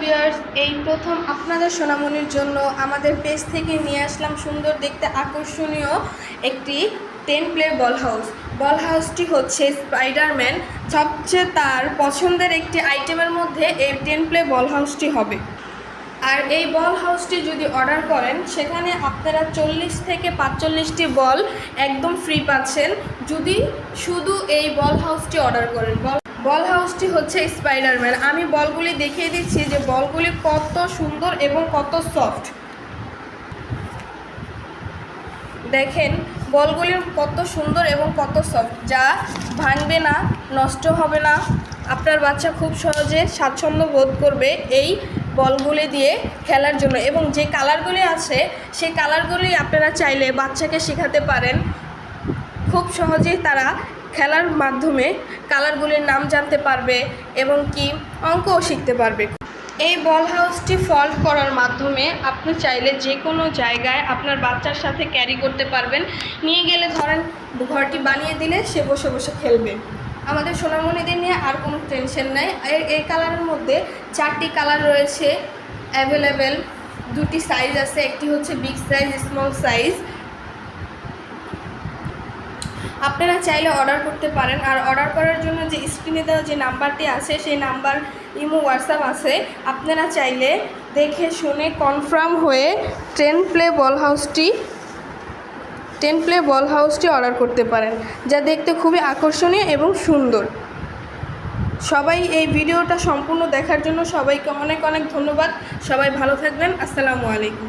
Viewers, এই প্রথম আপনাদের সোনামণির জন্য আমাদের পেজ থেকে নিয়ে আসলাম সুন্দর দেখতে আকর্ষণীয় একটি 10 প্লে বল হাউস। বল হাউসটি হচ্ছে স্পাইডারম্যান, সবচেয়ে তার পছন্দের একটি আইটেমের মধ্যে এই 10 প্লে বল হাউসটি হবে। আর এই বল হাউসটি যদি অর্ডার করেন সেখানে আপনারা 40 থেকে 45টি বল একদম ফ্রি পাচ্ছেন যদি শুধু এই বল হাউসটি অর্ডার করেন। বল হাউসটি হচ্ছে স্পাইডারম্যান। আমি বলগুলি দেখিয়ে দিচ্ছি যে বলগুলি কত সুন্দর এবং কত সফট। দেখেন বলগুলি কত সুন্দর এবং কত সফট, যা ভাঙবে না, নষ্ট হবে না। আপনার বাচ্চা খুব সহজে স্বাচ্ছন্দ্য বোধ করবে এই বলগুলি দিয়ে খেলার জন্য। এবং যে কালারগুলি আছে সেই কালারগুলি আপনারা চাইলে বাচ্চাকে শেখাতে পারেন। খুব সহজেই তারা খেলার মাধ্যমে কালারগুলির নাম জানতে পারবে এবং কি অঙ্কও শিখতে পারবে। এই বল হাউসটি ফল্ড করার মাধ্যমে আপনি চাইলে যে কোনো জায়গায় আপনার বাচ্চার সাথে ক্যারি করতে পারবেন। নিয়ে গেলে ধরেন ঘরটি বানিয়ে দিলে সে বসে বসে খেলবে। আমাদের সোনামণিদের নিয়ে আর কোনো টেনশন নাই। এই কালারের মধ্যে 4টি কালার রয়েছে অ্যাভেলেবেল। 2টি সাইজ আছে, একটি হচ্ছে বিগ সাইজ, স্মল সাইজ। আপনারা চাইলে অর্ডার করতে পারেন। আর অর্ডার করার জন্য যে স্ক্রিনে দেওয়া যে নাম্বারটি আছে সেই নাম্বার ইমো, হোয়াটসঅ্যাপ আছে। আপনারা চাইলে দেখে শুনে কনফার্ম হয়ে 10 প্লে বল হাউসটি অর্ডার করতে পারেন, যা দেখতে খুবই আকর্ষণীয় এবং সুন্দর। সবাই এই ভিডিওটা সম্পূর্ণ দেখার জন্য সবাইকে অনেক অনেক ধন্যবাদ। সবাই ভালো থাকবেন। আসসালামু আলাইকুম।